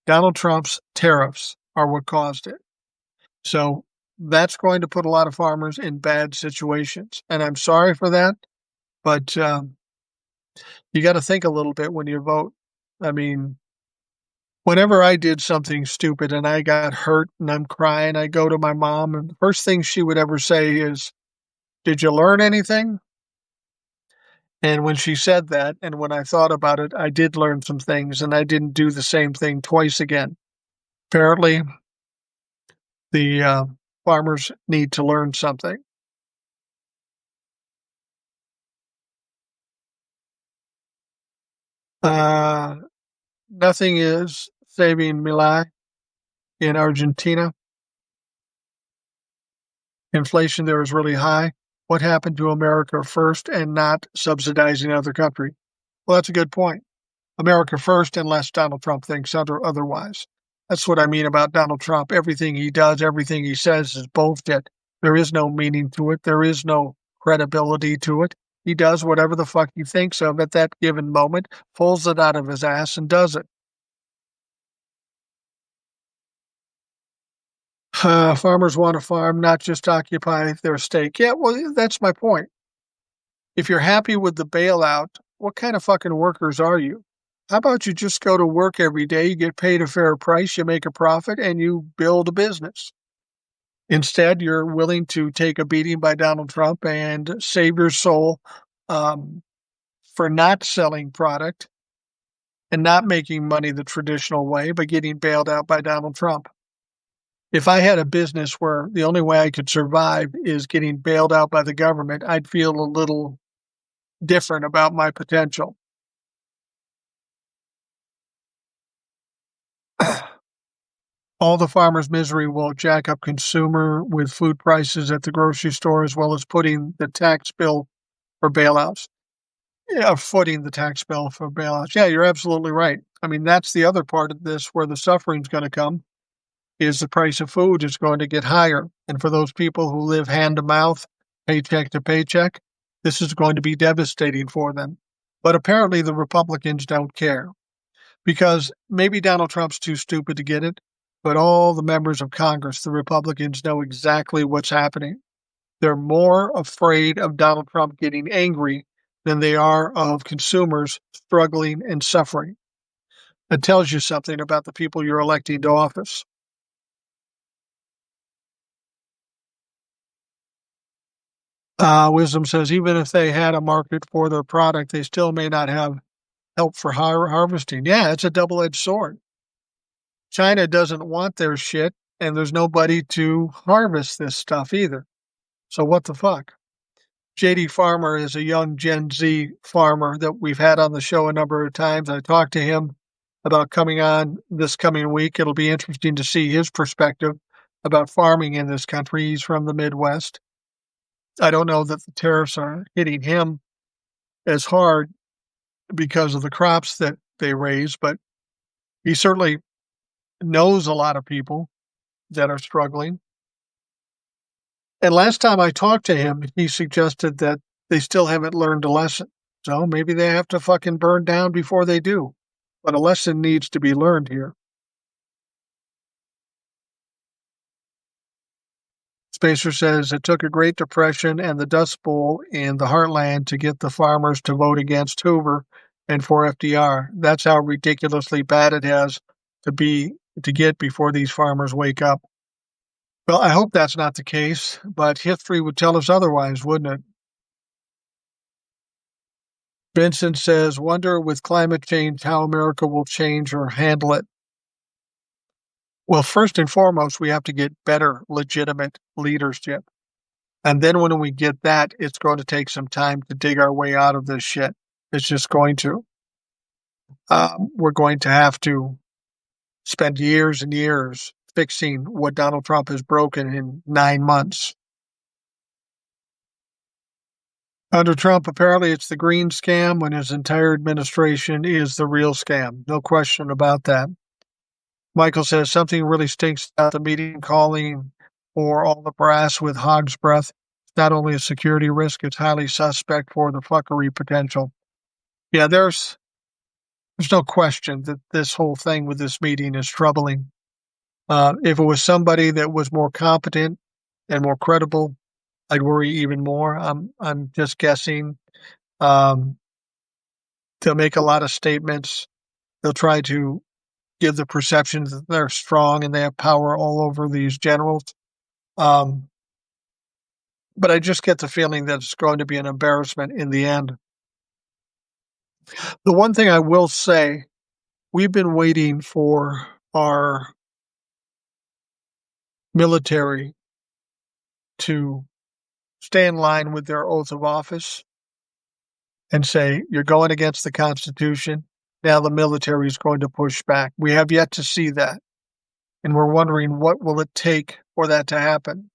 Donald Trump's tariffs are what caused it. So that's going to put a lot of farmers in bad situations. And I'm sorry for that, but you got to think a little bit when you vote. I mean, whenever I did something stupid and I got hurt and I'm crying, I go to my mom, and the first thing she would ever say is, "Did you learn anything?" And when she said that, and when I thought about it, I did learn some things, and I didn't do the same thing twice again. Apparently, the farmers need to learn something. Nothing is saving Milei in Argentina. Inflation there is really high. What happened to America first and not subsidizing other country? Well, that's a good point. America first, unless Donald Trump thinks otherwise. That's what I mean about Donald Trump. Everything he does, everything he says is bullshit. There is no meaning to it. There is no credibility to it. He does whatever the fuck he thinks of at that given moment, pulls it out of his ass and does it. Farmers want to farm, not just occupy their stake. Yeah, well, that's my point. If you're happy with the bailout, what kind of fucking workers are you? How about you just go to work every day, you get paid a fair price, you make a profit, and you build a business? Instead, you're willing to take a beating by Donald Trump and save your soul for not selling product and not making money the traditional way, but getting bailed out by Donald Trump. If I had a business where the only way I could survive is getting bailed out by the government, I'd feel a little different about my potential. All the farmers' misery will jack up consumer with food prices at the grocery store, as well as putting the tax bill for bailouts. Yeah, footing the tax bill for bailouts. Yeah, you're absolutely right. I mean, that's the other part of this where the suffering's going to come, is the price of food is going to get higher. And for those people who live hand to mouth, paycheck to paycheck, this is going to be devastating for them. But apparently the Republicans don't care, because maybe Donald Trump's too stupid to get it, but all the members of Congress, the Republicans, know exactly what's happening. They're more afraid of Donald Trump getting angry than they are of consumers struggling and suffering. It tells you something about the people you're electing to office. Wisdom says even if they had a market for their product, they still may not have help for harvesting. Yeah, it's a double-edged sword. China doesn't want their shit, and there's nobody to harvest this stuff either. So what the fuck? JD Farmer is a young Gen Z farmer that we've had on the show a number of times. I talked to him about coming on this coming week. It'll be interesting to see his perspective about farming in this country. He's from the Midwest. I don't know that the tariffs are hitting him as hard because of the crops that they raise, but he certainly knows a lot of people that are struggling. And last time I talked to him, he suggested that they still haven't learned a lesson. So maybe they have to fucking burn down before they do. But a lesson needs to be learned here. Spacer says it took a Great Depression and the Dust Bowl in the heartland to get the farmers to vote against Hoover and for FDR. That's how ridiculously bad it has to get before these farmers wake up. Well, I hope that's not the case, but history would tell us otherwise, wouldn't it? Vincent says, wonder with climate change how America will change or handle it. Well, first and foremost, we have to get better, legitimate leadership. And then when we get that, it's going to take some time to dig our way out of this shit. It's just going to. We're going to have to spend years and years fixing what Donald Trump has broken in 9 months. Under Trump, apparently it's the green scam when his entire administration is the real scam. No question about that. Michael says something really stinks about the meeting calling for all the brass with hog's breath. It's not only a security risk, it's highly suspect for the fuckery potential. Yeah, there's no question that this whole thing with this meeting is troubling. If it was somebody that was more competent and more credible, I'd worry even more. I'm just guessing. They'll make a lot of statements. They'll try to give the perception that they're strong and they have power all over these generals. But I just get the feeling that it's going to be an embarrassment in the end. The one thing I will say, we've been waiting for our military to stay in line with their oath of office and say, you're going against the Constitution. Now the military is going to push back. We have yet to see that. And we're wondering what will it take for that to happen.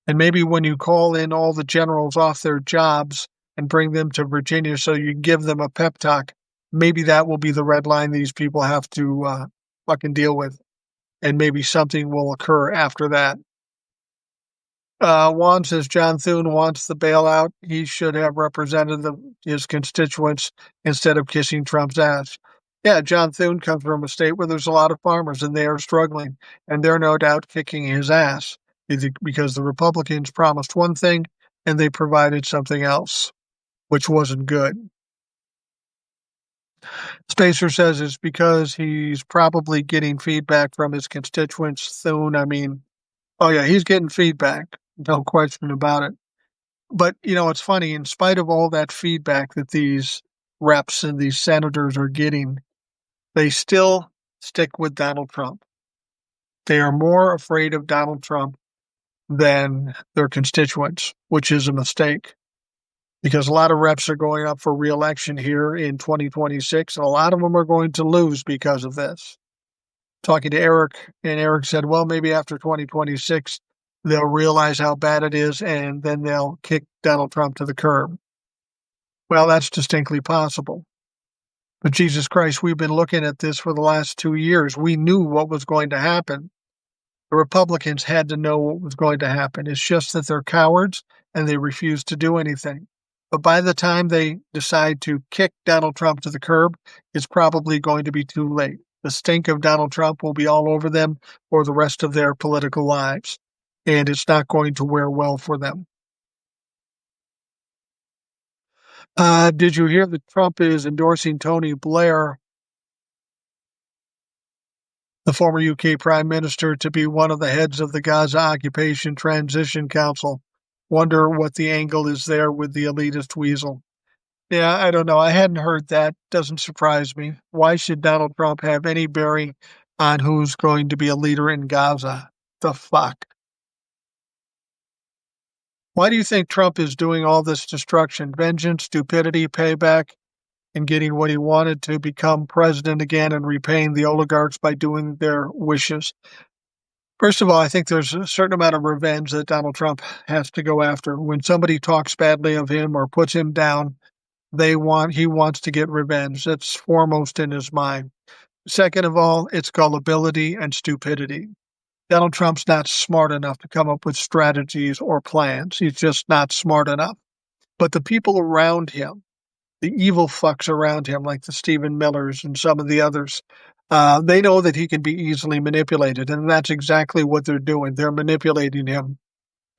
And maybe when you call in all the generals off their jobs and bring them to Virginia so you give them a pep talk, maybe that will be the red line these people have to fucking deal with. And maybe something will occur after that. Juan says John Thune wants the bailout. He should have represented his constituents instead of kissing Trump's ass. Yeah, John Thune comes from a state where there's a lot of farmers and they are struggling, and they're no doubt kicking his ass because the Republicans promised one thing and they provided something else, which wasn't good. Spacer says it's because he's probably getting feedback from his constituents. Thune, oh yeah, he's getting feedback. No question about it. But, it's funny, in spite of all that feedback that these reps and these senators are getting, they still stick with Donald Trump. They are more afraid of Donald Trump than their constituents, which is a mistake. Because a lot of reps are going up for re-election here in 2026, and a lot of them are going to lose because of this. Talking to Eric, and Eric said, well, maybe after 2026, they'll realize how bad it is, and then they'll kick Donald Trump to the curb. Well, that's distinctly possible. But Jesus Christ, we've been looking at this for the last 2 years. We knew what was going to happen. The Republicans had to know what was going to happen. It's just that they're cowards, and they refuse to do anything. But by the time they decide to kick Donald Trump to the curb, it's probably going to be too late. The stink of Donald Trump will be all over them for the rest of their political lives. And it's not going to wear well for them. Did you hear that Trump is endorsing Tony Blair, the former UK Prime Minister, to be one of the heads of the Gaza Occupation Transition Council? Wonder what the angle is there with the elitist weasel. Yeah, I don't know. I hadn't heard that. Doesn't surprise me. Why should Donald Trump have any bearing on who's going to be a leader in Gaza? The fuck? Why do you think Trump is doing all this destruction? Vengeance, stupidity, payback? and getting what he wanted to become president again and repaying the oligarchs by doing their wishes. First of all, I think there's a certain amount of revenge that Donald Trump has to go after. When somebody talks badly of him or puts him down, he wants to get revenge. That's foremost in his mind. Second of all, it's gullibility and stupidity. Donald Trump's not smart enough to come up with strategies or plans. He's just not smart enough. But the people around him, the evil fucks around him, like the Stephen Millers and some of the others, they know that he can be easily manipulated, and that's exactly what they're doing. They're manipulating him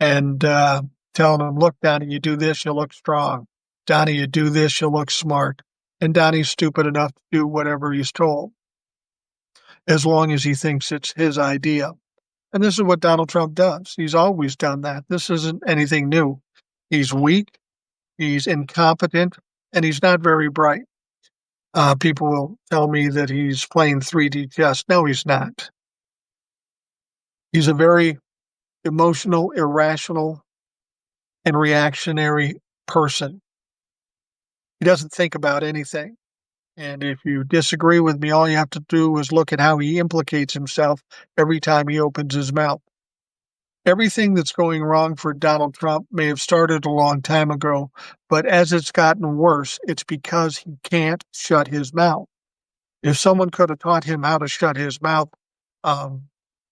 and telling him, look, Donnie, you do this, you'll look strong. Donnie, you do this, you'll look smart. And Donnie's stupid enough to do whatever he's told, as long as he thinks it's his idea. And this is what Donald Trump does. He's always done that. This isn't anything new. He's weak, he's incompetent, and he's not very bright. People will tell me that he's playing 3D chess. No, he's not. He's a very emotional, irrational, and reactionary person. He doesn't think about anything. And if you disagree with me, all you have to do is look at how he implicates himself every time he opens his mouth. Everything that's going wrong for Donald Trump may have started a long time ago, but as it's gotten worse, it's because he can't shut his mouth. If someone could have taught him how to shut his mouth,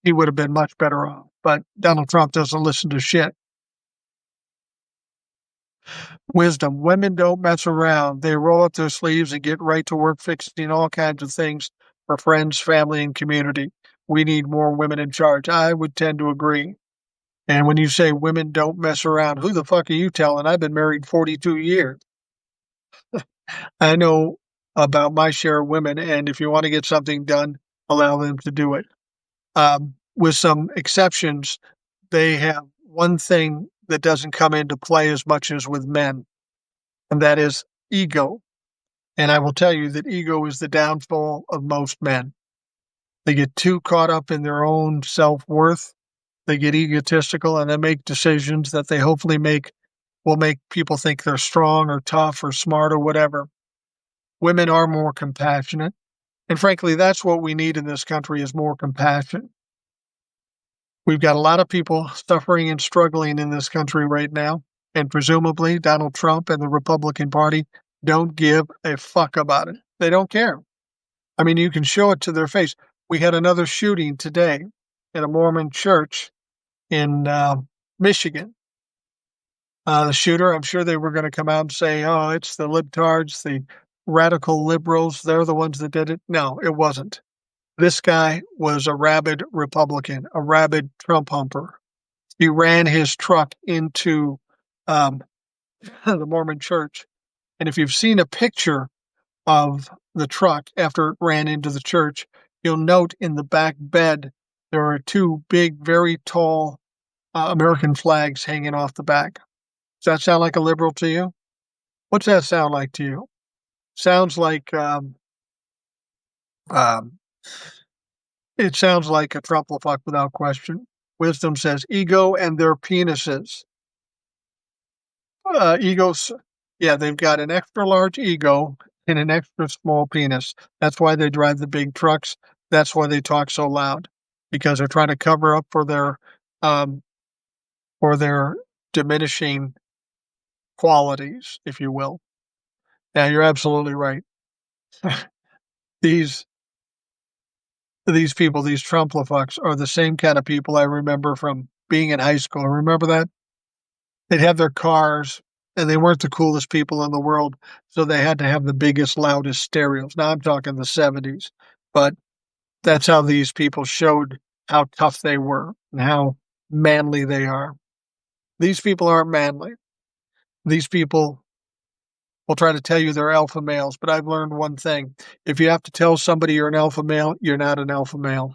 he would have been much better off. But Donald Trump doesn't listen to shit. Wisdom. Women don't mess around. They roll up their sleeves and get right to work fixing all kinds of things for friends, family, and community. We need more women in charge. I would tend to agree. And when you say women don't mess around, who the fuck are you telling? I've been married 42 years. I know about my share of women, and if you want to get something done, allow them to do it. With some exceptions, they have one thing that doesn't come into play as much as with men, and that is ego. And I will tell you that ego is the downfall of most men. They get too caught up in their own self-worth. They get egotistical, and they make decisions that they hopefully will make people think they're strong or tough or smart or whatever. Women are more compassionate. And frankly, that's what we need in this country is more compassion. We've got a lot of people suffering and struggling in this country right now. And presumably Donald Trump and the Republican Party don't give a fuck about it. They don't care. I mean, you can show it to their face. We had another shooting today at a Mormon church in Michigan. The shooter, I'm sure they were going to come out and say, oh, it's the libtards, the radical liberals. They're the ones that did it. No, it wasn't. This guy was a rabid Republican, a rabid Trump humper. He ran his truck into the Mormon church. And if you've seen a picture of the truck after it ran into the church, you'll note in the back bed there are two big, very tall American flags hanging off the back. Does that sound like a liberal to you? What's that sound like to you? Sounds like it sounds like a Trump fuck without question. Wisdom says ego and their penises. Egos, yeah, they've got an extra large ego and an extra small penis. That's why they drive the big trucks. That's why they talk so loud, because they're trying to cover up for their diminishing qualities, if you will. Yeah, you're absolutely right. These people, these Trump-fucks, are the same kind of people I remember from being in high school. Remember that? They'd have their cars, and they weren't the coolest people in the world, so they had to have the biggest, loudest stereos. Now I'm talking the 70s, but that's how these people showed how tough they were and how manly they are. These people aren't manly. These people will try to tell you they're alpha males, but I've learned one thing. If you have to tell somebody you're an alpha male, you're not an alpha male.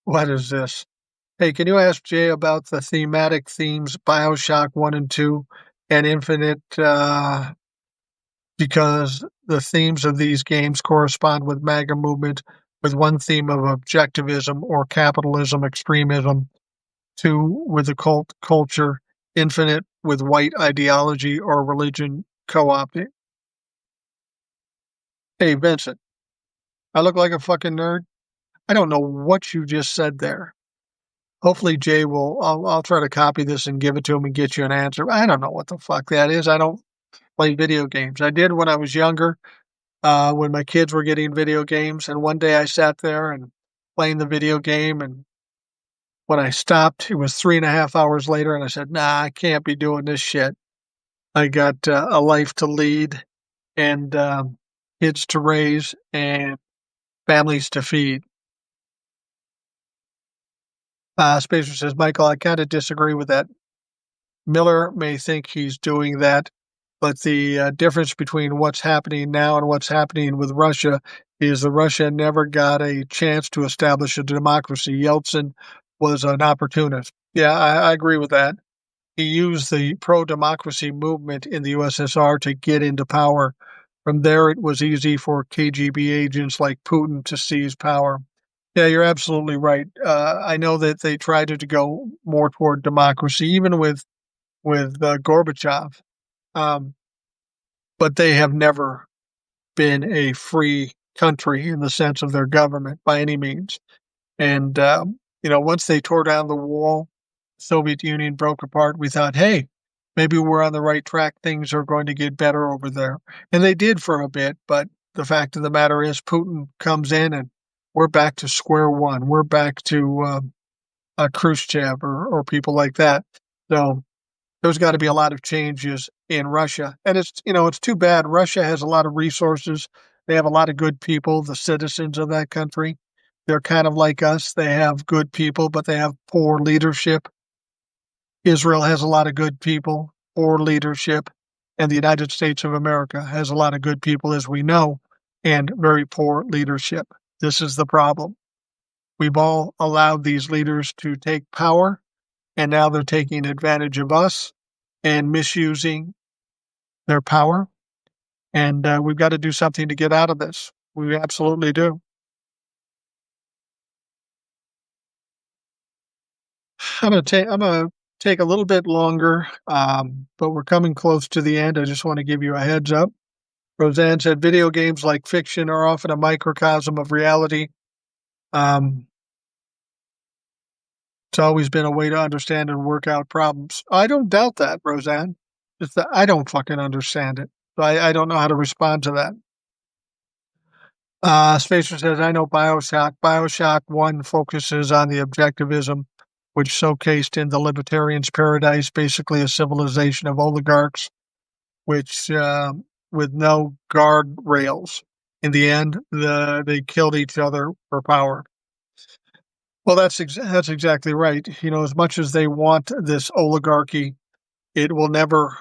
What is this? Hey, can you ask Jay about the thematic themes, BioShock 1 and 2, and Infinite, because the themes of these games correspond with MAGA movement, with one theme of objectivism or capitalism, extremism, two with the cult culture, infinite with white ideology or religion co-opting. Hey, Vincent, I look like a fucking nerd? I don't know what you just said there. Hopefully Jay will I'll try to copy this and give it to him and get you an answer. I don't know what the fuck that is. I don't play video games. I did when I was younger, when my kids were getting video games, and one day I sat there and playing the video game, and when I stopped, it was 3.5 hours later, and I said, "Nah, I can't be doing this shit. I got, a life to lead and, kids to raise and families to feed." Spacer says, "Michael, I kinda disagree with that. Miller may think he's doing that, but the difference between what's happening now and what's happening with Russia is that Russia never got a chance to establish a democracy. Yeltsin was an opportunist." Yeah, I agree with that. He used the pro-democracy movement in the USSR to get into power. From there, it was easy for KGB agents like Putin to seize power. Yeah, you're absolutely right. I know that they tried to go more toward democracy, even with Gorbachev, um, but they have never been a free country in the sense of their government by any means. And once they tore down the wall, Soviet Union broke apart. We thought, hey, maybe we're on the right track. Things are going to get better over there, and they did for a bit. But the fact of the matter is, Putin comes in, and we're back to square one. We're back to Khrushchev or people like that. So there's got to be a lot of changes in Russia. And it's too bad. Russia has a lot of resources. They have a lot of good people, the citizens of that country. They're kind of like us. They have good people, but they have poor leadership. Israel has a lot of good people, poor leadership. And the United States of America has a lot of good people, as we know, and very poor leadership. This is the problem. We've all allowed these leaders to take power, and now they're taking advantage of us and misusing their power. And we've got to do something to get out of this. We absolutely do. I'm gonna take a little bit longer, but we're coming close to the end. I just want to give you a heads up. Roseanne said, "Video games like fiction are often a microcosm of reality. Um, it's always been a way to understand and work out problems." I don't doubt that, Roseanne. It's that I don't fucking understand it. So I don't know how to respond to that. Spacer says, "I know Bioshock. Bioshock 1 focuses on the objectivism, which showcased in the Libertarian's Paradise, basically a civilization of oligarchs, which with no guardrails. In the end, they killed each other for power." Well, that's exactly right. As much as they want this oligarchy, it will never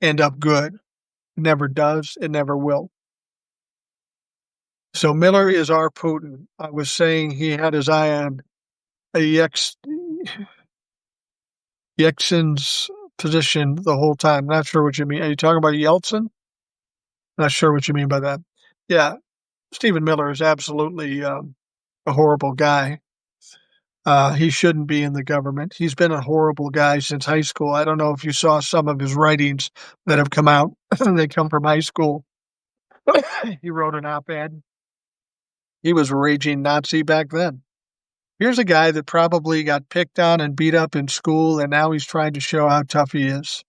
end up good. It never does. It never will. So Miller is our Putin. I was saying he had his eye on Yeltsin's position the whole time. Not sure what you mean. Are you talking about Yeltsin? Not sure what you mean by that. Yeah, Stephen Miller is absolutely a horrible guy. He shouldn't be in the government. He's been a horrible guy since high school. I don't know if you saw some of his writings that have come out. They come from high school. He wrote an op-ed. He was a raging Nazi back then. Here's a guy that probably got picked on and beat up in school, and now he's trying to show how tough he is.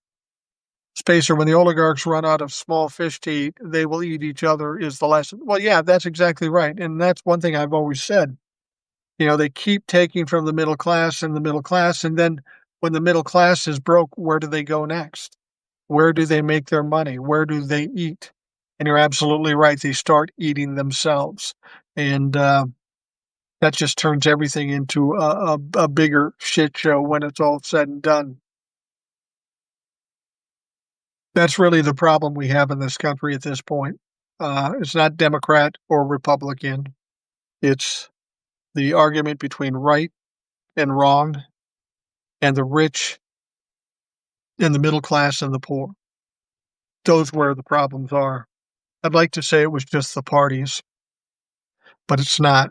Spacer, when the oligarchs run out of small fish to eat, they will eat each other, is the lesson. Well, yeah, that's exactly right. And that's one thing I've always said. They keep taking from the middle class and the middle class. And then when the middle class is broke, where do they go next? Where do they make their money? Where do they eat? And you're absolutely right. They start eating themselves. And that just turns everything into a bigger shit show when it's all said and done. That's really the problem we have in this country at this point. It's not Democrat or Republican. It's the argument between right and wrong, and the rich and the middle class and the poor. Those where the problems are. I'd like to say it was just the parties, but it's not,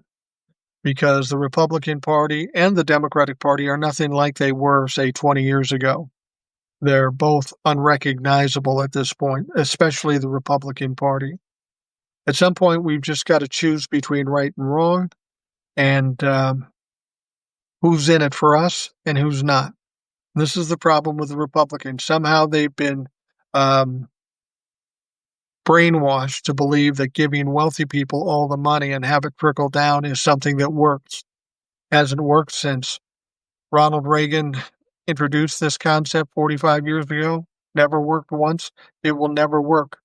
because the Republican Party and the Democratic Party are nothing like they were, say, 20 years ago. They're both unrecognizable at this point, especially the Republican Party. At some point, we've just got to choose between right and wrong and who's in it for us and who's not. This is the problem with the Republicans. Somehow they've been um, brainwashed to believe that giving wealthy people all the money and have it trickle down is something that works. Hasn't worked since Ronald Reagan introduced this concept 45 years ago. Never worked once. It will never work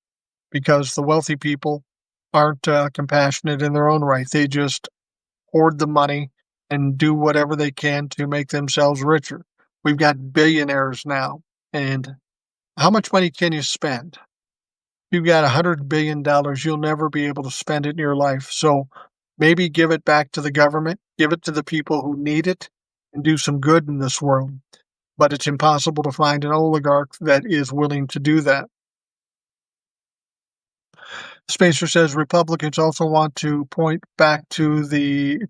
because the wealthy people aren't compassionate in their own right. They just hoard the money and do whatever they can to make themselves richer. We've got billionaires now. And how much money can you spend? You've got $100 billion, you'll never be able to spend it in your life. So maybe give it back to the government, give it to the people who need it, and do some good in this world. But it's impossible to find an oligarch that is willing to do that. Spacer says Republicans also want to point back to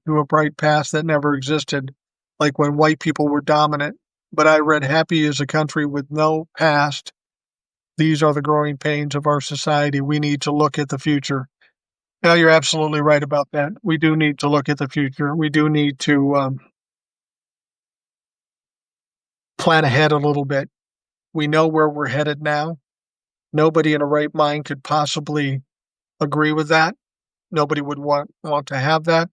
a bright past that never existed, like when white people were dominant. But I read Happy is a country with no past. These are the growing pains of our society. We need to look at the future. Now, you're absolutely right about that. We do need to look at the future. We do need to plan ahead a little bit. We know where we're headed now. Nobody in a right mind could possibly agree with that. Nobody would want to have that.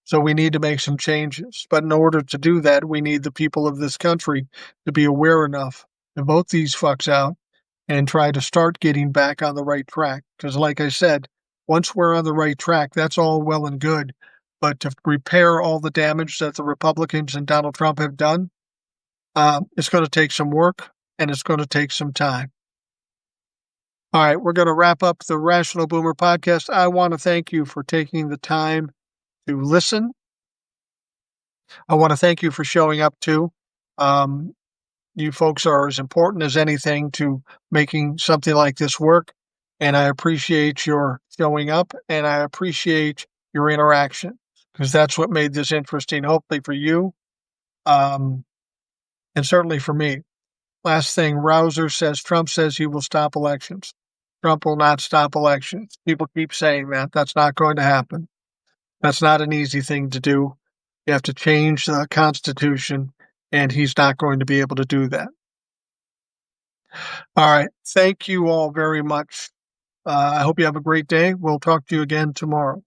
So we need to make some changes. But in order to do that, we need the people of this country to be aware enough to vote these fucks out and try to start getting back on the right track. Because like I said, once we're on the right track, that's all well and good. But to repair all the damage that the Republicans and Donald Trump have done, it's going to take some work and it's going to take some time. All right, we're going to wrap up the Rational Boomer podcast. I want to thank you for taking the time to listen. I want to thank you for showing up too. You folks are as important as anything to making something like this work. And I appreciate your showing up and I appreciate your interaction because that's what made this interesting, hopefully for you, and certainly for me. Last thing, Rouser says Trump says he will stop elections. Trump will not stop elections. People keep saying that. That's not going to happen. That's not an easy thing to do. You have to change the Constitution, and he's not going to be able to do that. All right. Thank you all very much. I hope you have a great day. We'll talk to you again tomorrow.